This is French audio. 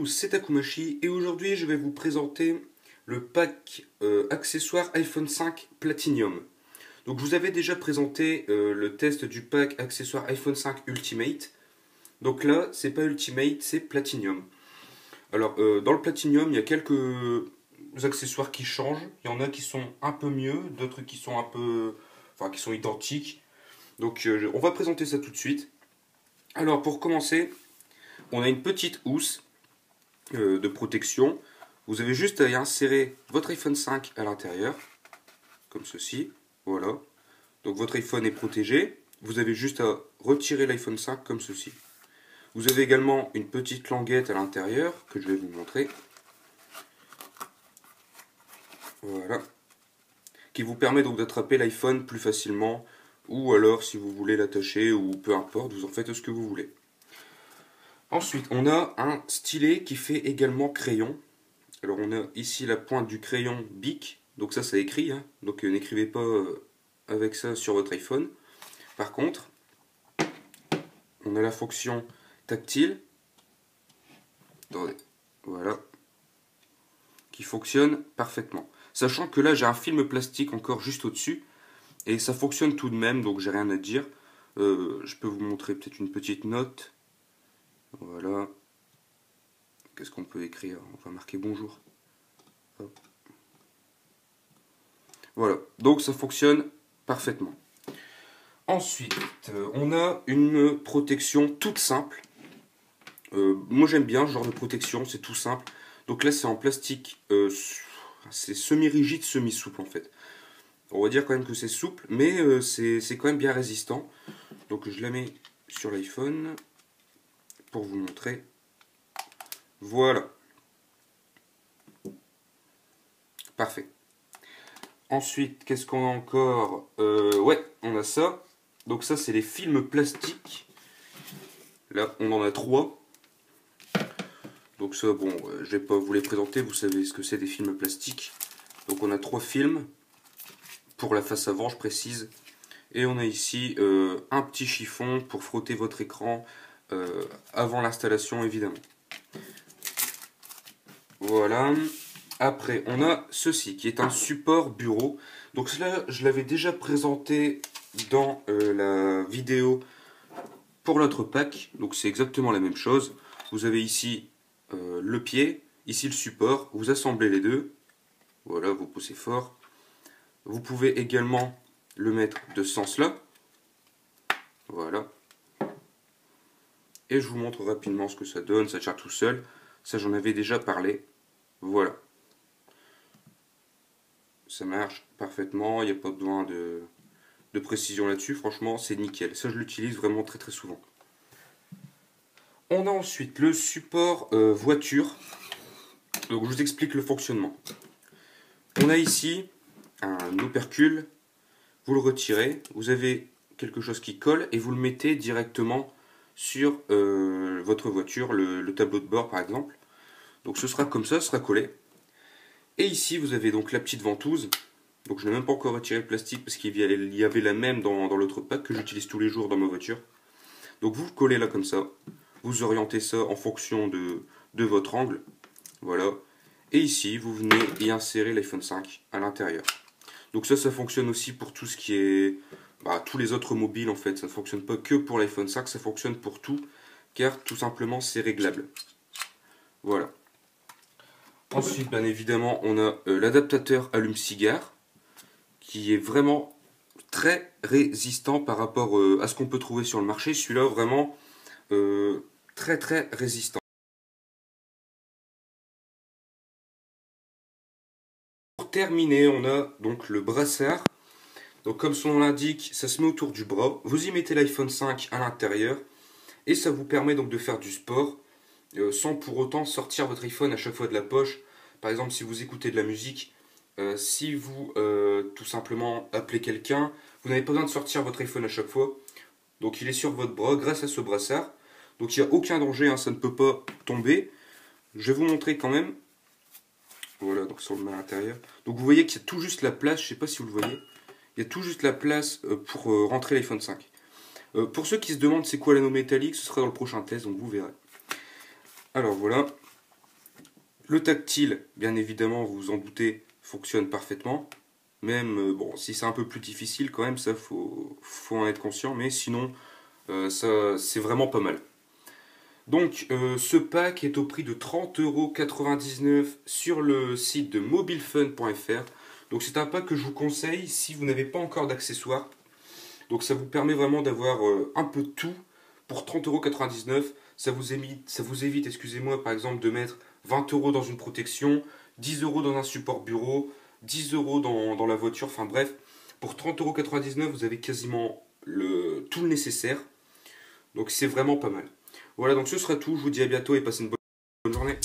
c'est Takumachi et aujourd'hui je vais vous présenter le pack accessoires iPhone 5 Platinum. Donc je vous avais déjà présenté le test du pack accessoires iPhone 5 Ultimate. Donc là c'est pas Ultimate, c'est Platinum. Alors dans le Platinum il y a quelques accessoires qui changent. Il y en a qui sont un peu mieux, d'autres qui sont un peu... enfin qui sont identiques. Donc on va présenter ça tout de suite. Alors pour commencer, on a une petite housse de protection. Vous avez juste à y insérer votre iPhone 5 à l'intérieur, comme ceci, voilà. Donc votre iPhone est protégé, vous avez juste à retirer l'iPhone 5 comme ceci. Vous avez également une petite languette à l'intérieur, que je vais vous montrer. Voilà. Qui vous permet donc d'attraper l'iPhone plus facilement, ou alors si vous voulez l'attacher, ou peu importe, vous en faites ce que vous voulez. Ensuite, on a un stylet qui fait également crayon. Alors on a ici la pointe du crayon Bic, donc ça écrit, hein. Donc n'écrivez pas avec ça sur votre iPhone. Par contre, on a la fonction tactile, attendez, voilà, qui fonctionne parfaitement. Sachant que là j'ai un film plastique encore juste au-dessus, et ça fonctionne tout de même, donc j'ai rien à dire. Je peux vous montrer peut-être une petite note. Voilà. Qu'est-ce qu'on peut écrire? On va marquer bonjour. Hop. Voilà, donc ça fonctionne parfaitement. Ensuite, on a une protection toute simple. Moi j'aime bien ce genre de protection, c'est tout simple. Donc là c'est en plastique, c'est semi-rigide, semi-souple en fait. On va dire quand même que c'est souple, mais c'est quand même bien résistant. Donc je la mets sur l'iPhone pour vous montrer. Voilà. Parfait. Ensuite, qu'est-ce qu'on a encore? Ouais, on a ça. Donc ça, c'est les films plastiques. Là, on en a 3. Donc ça, bon, je vais pas vous les présenter. Vous savez ce que c'est des films plastiques. Donc on a 3 films. Pour la face avant, je précise. Et on a ici un petit chiffon pour frotter votre écran avant l'installation, évidemment. Voilà. Après, on a ceci, qui est un support bureau. Donc cela, je l'avais déjà présenté dans la vidéo pour l'autre pack. Donc c'est exactement la même chose. Vous avez ici le pied, ici le support. Vous assemblez les deux. Voilà, vous poussez fort. Vous pouvez également le mettre de ce sens-là. Voilà. Et je vous montre rapidement ce que ça donne. Ça tient tout seul. Ça, j'en avais déjà parlé. Voilà. Ça marche parfaitement, il n'y a pas besoin de précision là-dessus, franchement c'est nickel. Ça je l'utilise vraiment très très souvent. On a ensuite le support voiture. Donc je vous explique le fonctionnement. On a ici un opercule, vous le retirez, vous avez quelque chose qui colle et vous le mettez directement sur votre voiture, le tableau de bord par exemple. Donc ce sera comme ça, ce sera collé. Et ici, vous avez donc la petite ventouse. Donc je n'ai même pas encore retiré le plastique parce qu'il y avait la même dans l'autre pack que j'utilise tous les jours dans ma voiture. Donc vous le collez là comme ça. Vous orientez ça en fonction de votre angle. Voilà. Et ici, vous venez y insérer l'iPhone 5 à l'intérieur. Donc ça fonctionne aussi pour tout ce qui est... tous les autres mobiles en fait. Ça ne fonctionne pas que pour l'iPhone 5, ça fonctionne pour tout. Car tout simplement, c'est réglable. Voilà. Ensuite, bien évidemment, on a l'adaptateur allume-cigare qui est vraiment très résistant par rapport à ce qu'on peut trouver sur le marché. Celui-là, vraiment très très résistant. Pour terminer, on a donc le brassard. Donc comme son nom l'indique, ça se met autour du bras. Vous y mettez l'iPhone 5 à l'intérieur et ça vous permet donc de faire du sport. Sans pour autant sortir votre iPhone à chaque fois de la poche. Par exemple, si vous écoutez de la musique, si vous tout simplement appelez quelqu'un, vous n'avez pas besoin de sortir votre iPhone à chaque fois. Donc il est sur votre bras grâce à ce brassard. Donc il n'y a aucun danger, hein, ça ne peut pas tomber. Je vais vous montrer quand même. Voilà, donc ça on le met à l'intérieur. Donc vous voyez qu'il y a tout juste la place, je ne sais pas si vous le voyez. Il y a tout juste la place pour rentrer l'iPhone 5. Pour ceux qui se demandent c'est quoi l'anneau métallique, ce sera dans le prochain test, donc vous verrez. Alors voilà, Le tactile, bien évidemment, vous vous en doutez, fonctionne parfaitement. Même, bon, si c'est un peu plus difficile quand même, ça, faut en être conscient. Mais sinon, ça, c'est vraiment pas mal. Donc, ce pack est au prix de 30,99 € sur le site de mobilefun.fr. Donc, c'est un pack que je vous conseille si vous n'avez pas encore d'accessoires. Donc, ça vous permet vraiment d'avoir un peu de tout pour 30,99 €. Ça vous évite, excusez-moi, par exemple, de mettre 20 € dans une protection, 10 € dans un support bureau, 10 € dans la voiture. Enfin bref, pour 30,99 €, vous avez quasiment tout le nécessaire. Donc, c'est vraiment pas mal. Voilà, donc ce sera tout. Je vous dis à bientôt et passez une bonne journée.